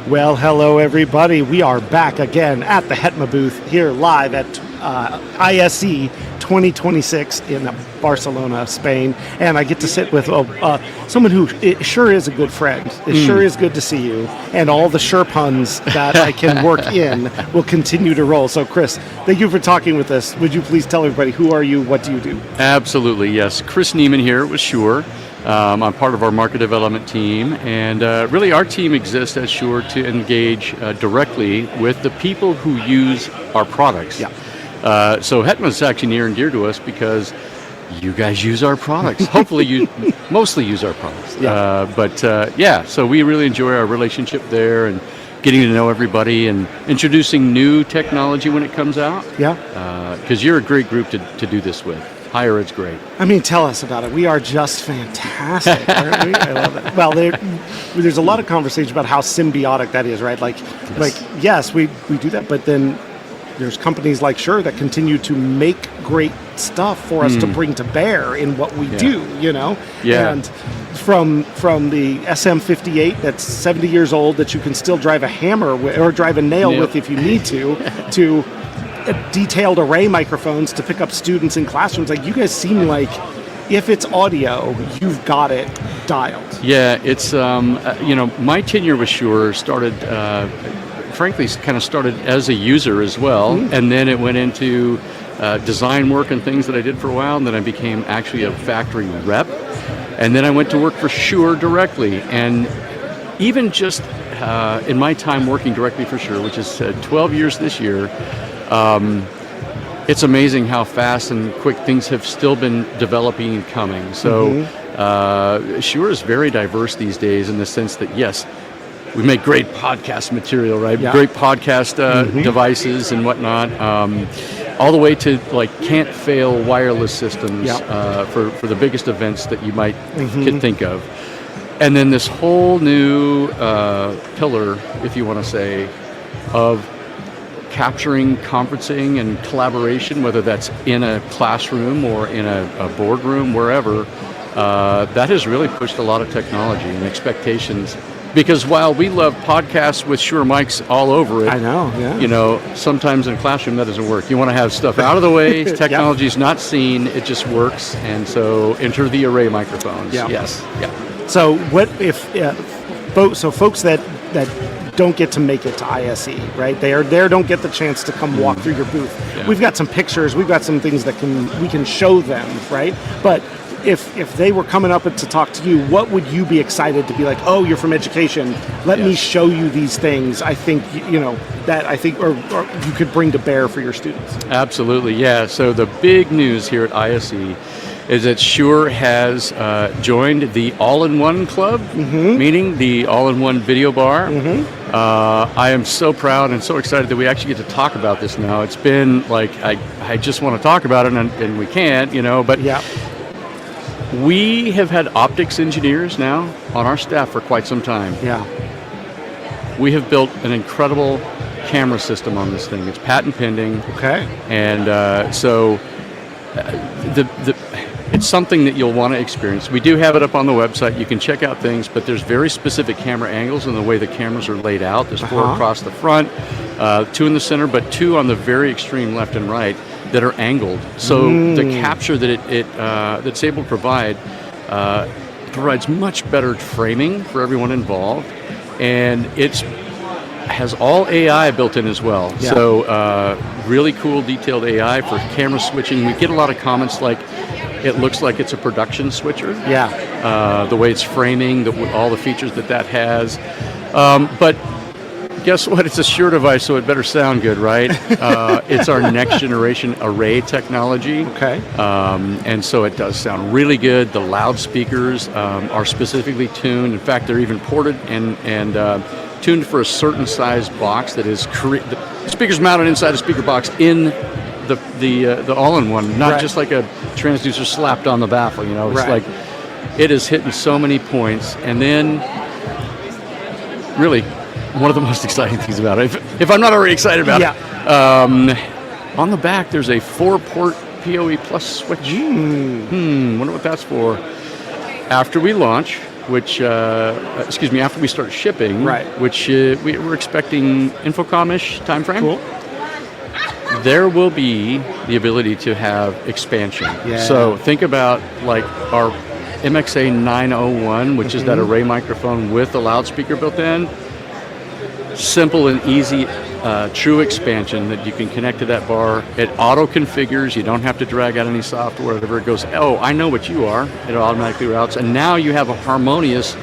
Well, hello everybody. We are back again at the HETMA booth here live at ISE 2026 in Barcelona, Spain. And I get to sit with someone who it sure is a good friend. It sure is good to see you. And all the Shure puns that I can work in will continue to roll. So Chris, thank you for talking with us. Would you please tell everybody, who are you, what do you do? Absolutely, yes. Criss Neimann here with Shure. I'm part of our market development team, and really our team exists at Shure to engage directly with the people who use our products. Yeah. So HETMA is actually near and dear to us because you guys use our products. Hopefully you mostly use our products. Yeah. So we really enjoy our relationship there and getting to know everybody and introducing new technology when it comes out. Yeah. Because you're a great group to do this with. Higher Ed's great. I mean, tell us about it. We are just fantastic, aren't we? I love it. Well, there's a lot of conversation about how symbiotic that is, right? Yes, we do that, but then there's companies like Shure that continue to make great stuff for us to bring to bear in what we do, you know? Yeah. And from the SM58 that's 70 years old that you can still drive a hammer with, or drive a nail with if you need to detailed array microphones to pick up students in classrooms. Like, you guys seem like, if it's audio, you've got it dialed. Yeah, it's, my tenure with Shure started, frankly, kind of started as a user as well, and then it went into design work and things that I did for a while, and then I became actually a factory rep, and then I went to work for Shure directly, and even just in my time working directly for Shure, which is 12 years this year, it's amazing how fast and quick things have still been developing and coming. So Shure is very diverse these days in the sense that, yes, we make great podcast material, right? Yeah. Great podcast devices and whatnot, all the way to can't fail wireless systems for the biggest events that you might could think of. And then this whole new pillar, if you want to say, of capturing conferencing and collaboration, whether that's in a classroom or in a boardroom, wherever, that has really pushed a lot of technology and expectations. Because while we love podcasts with Shure mics all over it, I know, yeah. Sometimes in a classroom that doesn't work. You want to have stuff out of the way, technology's not seen, it just works, and so enter the array microphones. Yeah. Yes. Yeah. So what if folks that don't get to make it to ISE, right? They are there, don't get the chance to come walk through your booth. Yeah. We've got some pictures, we've got some things that we can show them, right? But if they were coming up to talk to you, what would you be excited to be like, oh, you're from education, let me show you these things I think, or you could bring to bear for your students? Absolutely, yeah. So the big news here at ISE is that Shure has joined the All-in-One Club, meaning the All-in-One Video Bar. I am so proud and so excited that we actually get to talk about this now. It's been I just want to talk about it, and we can't, but we have had optics engineers now on our staff for quite some time. Yeah. We have built an incredible camera system on this thing. It's patent pending. Okay. And so it's something that you'll want to experience. We do have it up on the website. You can check out things, but there's very specific camera angles in the way the cameras are laid out. There's 4 across the front, 2 in the center, but 2 on the very extreme left and right that are angled. So the capture that that's able to provide provides much better framing for everyone involved, and it has all AI built in as well. Yeah. So really cool detailed AI for camera switching. We get a lot of comments like, it looks like it's a production switcher. Yeah. The way it's framing, all the features that has. But guess what? It's a Shure device, so it better sound good, right? It's our next generation array technology. Okay. And so it does sound really good. The loudspeakers are specifically tuned. In fact, they're even ported and tuned for a certain size box that is the speakers mounted inside a speaker box in the all-in-one, not just like a transducer slapped on the baffle. It's like it is hitting so many points. And then really one of the most exciting things about it, if I'm not already excited about it, on the back there's a 4-port PoE plus switch. Wonder what that's for. After we launch, which, after we start shipping, right. which we're expecting Infocom-ish timeframe. Cool. There will be the ability to have expansion. Yeah. So think about like our MXA 901, which is that array microphone with a loudspeaker built in. Simple and easy, true expansion that you can connect to that bar. It auto configures. You don't have to drag out any software. Whatever it goes, oh, I know what you are. It automatically routes, and now you have a harmonious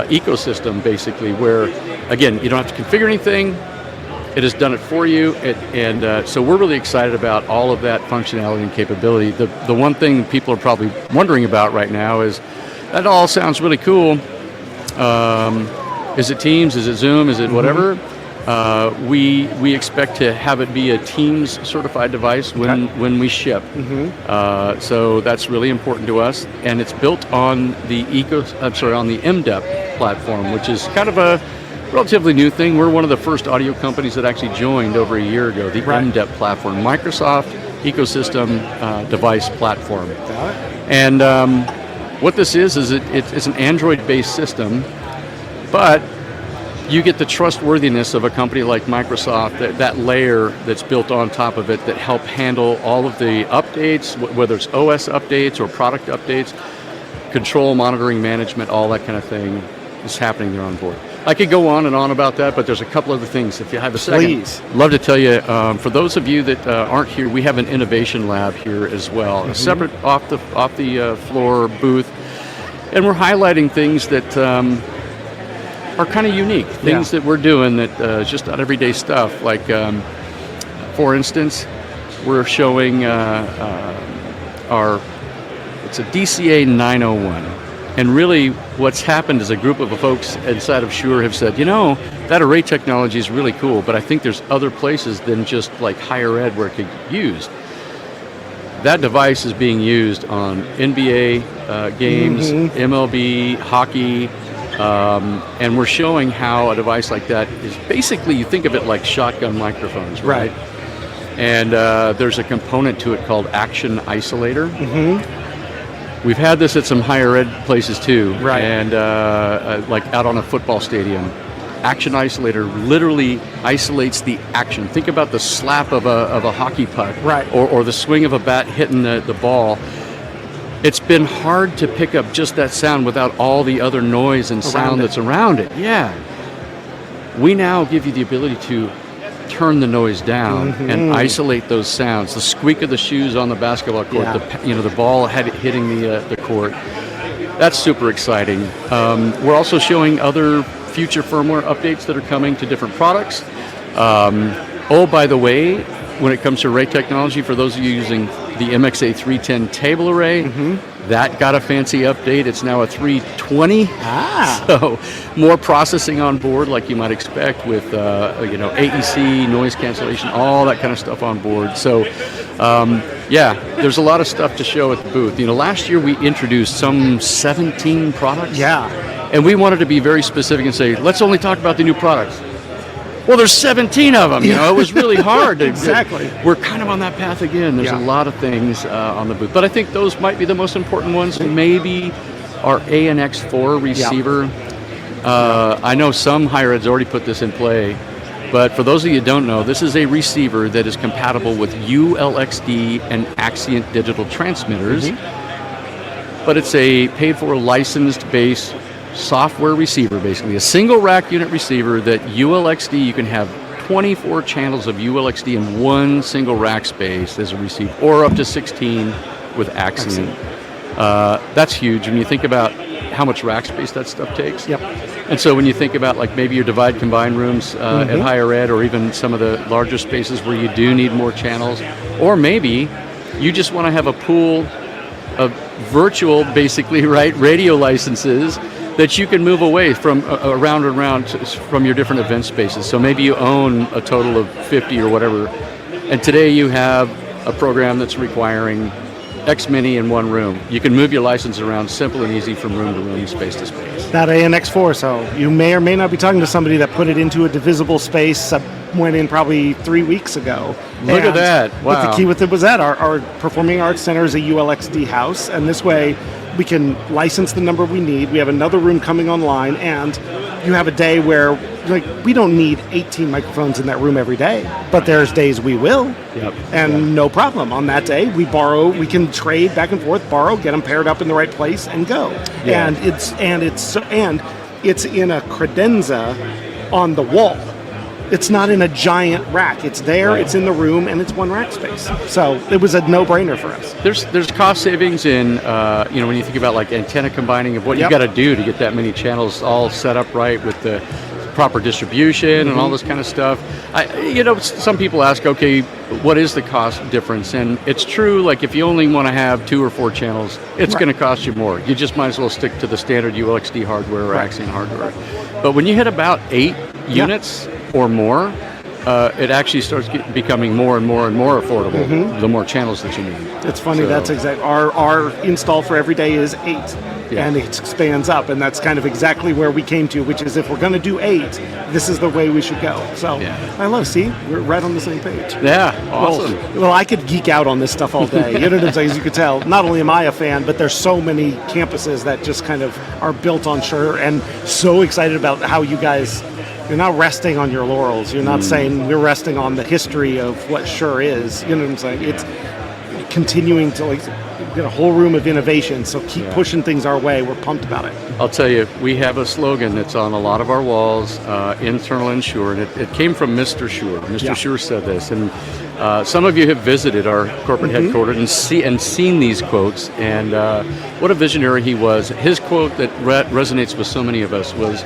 ecosystem, basically, where again you don't have to configure anything. It has done it for you, so we're really excited about all of that functionality and capability. The one thing people are probably wondering about right now is that all sounds really cool. Is it Teams? Is it Zoom? Is it whatever? We expect to have it be a Teams certified device when we ship. So that's really important to us, and it's built on the on the MDEP platform, which is kind of a relatively new thing. We're one of the first audio companies that actually joined over a year ago, the MDEP platform, Microsoft Ecosystem Device Platform. And what this is it's an Android-based system, but you get the trustworthiness of a company like Microsoft, that layer that's built on top of it that help handle all of the updates, whether it's OS updates or product updates, control, monitoring, management, all that kind of thing is happening there on board. I could go on and on about that, but there's a couple other things. If you have a second, please. Love to tell you. For those of you that aren't here, we have an innovation lab here as well, a separate off the floor booth, and we're highlighting things that are kind of unique, things that we're doing that is just not everyday stuff. Like, for instance, we're showing it's a DCA 901. And really, what's happened is a group of folks inside of Shure have said, that array technology is really cool, but I think there's other places than just like higher ed where it could get used. That device is being used on NBA games, MLB, hockey, and we're showing how a device like that is basically, you think of it like shotgun microphones, right? And there's a component to it called Action Isolator. We've had this at some higher ed places too, and like out on a football stadium. Action Isolator literally isolates the action. Think about the slap of a hockey puck, or the swing of a bat hitting the ball. It's been hard to pick up just that sound without all the other noise and sound that's around it. Yeah. We now give you the ability to turn the noise down and isolate those sounds. The squeak of the shoes on the basketball court, the ball hitting the court. That's super exciting. We're also showing other future firmware updates that are coming to different products. By the way, when it comes to array technology, for those of you using the MXA 310 table array, that got a fancy update. It's now a 320. So more processing on board, like you might expect, with AEC, noise cancellation, all that kind of stuff on board. So there's a lot of stuff to show at the booth. Last year we introduced some 17 products. And we wanted to be very specific and say, let's only talk about the new products. Well, there's 17 of them. It was really hard. Exactly. We're kind of on that path again. There's a lot of things on the booth, but I think those might be the most important ones. Maybe our ANX4 receiver. I know some higher ed's already put this in play, but for those of you who don't know, this is a receiver that is compatible with ULXD and Axient digital transmitters. But it's a paid-for licensed base software receiver, basically a single rack unit receiver that ULXD, you can have 24 channels of ULXD in one single rack space as a receiver, or up to 16 with Axient. That's huge when you think about how much rack space that stuff takes. And so when you think about like maybe your divide combine rooms at higher ed, or even some of the larger spaces where you do need more channels, or maybe you just want to have a pool of virtual, basically, radio licenses that you can move away from around and around from your different event spaces. So maybe you own a total of 50 or whatever, and today you have a program that's requiring X many in one room. You can move your license around simple and easy from room to room, space to space. That ANX4, so you may or may not be talking to somebody that put it into a divisible space, went in probably 3 weeks ago. Look at that. Wow. But the key with it was that our Performing Arts Center is a ULXD house, and this way we can license the number we need. We have another room coming online, and you have a day where like we don't need 18 microphones in that room every day, but there's days we will. Yep. And no problem. On that day, we can trade back and forth, borrow, get them paired up in the right place, and go. Yeah. And it's in a credenza on the wall. It's not in a giant rack. It's there, Right. it's in the room, and it's one rack space. So it was a no-brainer for us. There's cost savings in when you think about like antenna combining of what Yep. you got to do to get that many channels all set up right with the proper distribution and all this kind of stuff. Some people ask, okay, what is the cost difference? And it's true, like if you only want to have 2 or 4 channels, it's Right. going to cost you more. You just might as well stick to the standard ULXD hardware or Right. Axion hardware. But when you hit about 8 units or more, it actually starts becoming more and more and more affordable the more channels that you need. It's funny, So- that's exactly, our install for every day is 8. Yeah. And it expands up, and that's kind of exactly where we came to, which is if we're going to do 8, this is the way we should go. So Yeah. see, we're right on the same page. Yeah, awesome. Well, I could geek out on this stuff all day. You know what I'm saying? As you could tell, not only am I a fan, but there's so many campuses that just kind of are built on Shure, and so excited about how you guys, you're not resting on your laurels. You're not saying we're resting on the history of what Shure is. You know what I'm saying? It's continuing to get a whole room of innovation. So keep pushing things our way. We're pumped about it. I'll tell you, we have a slogan that's on a lot of our walls, internal and Shure, and it came from Mr. Shure. Mr. Shure said this, and some of you have visited our corporate headquarters and seen these quotes, and what a visionary he was. His quote that resonates with so many of us was,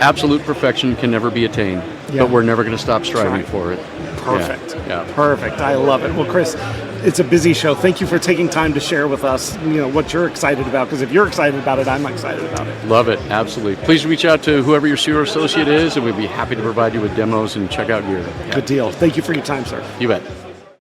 absolute perfection can never be attained, but we're never going to stop striving for it. Perfect. Yeah. Perfect. I love it. Well, Criss, it's a busy show. Thank you for taking time to share with us, what you're excited about. Because if you're excited about it, I'm excited about it. Love it, absolutely. Please reach out to whoever your Shure associate is, and we'd be happy to provide you with demos and check out gear. Good deal. Thank you for your time, sir. You bet.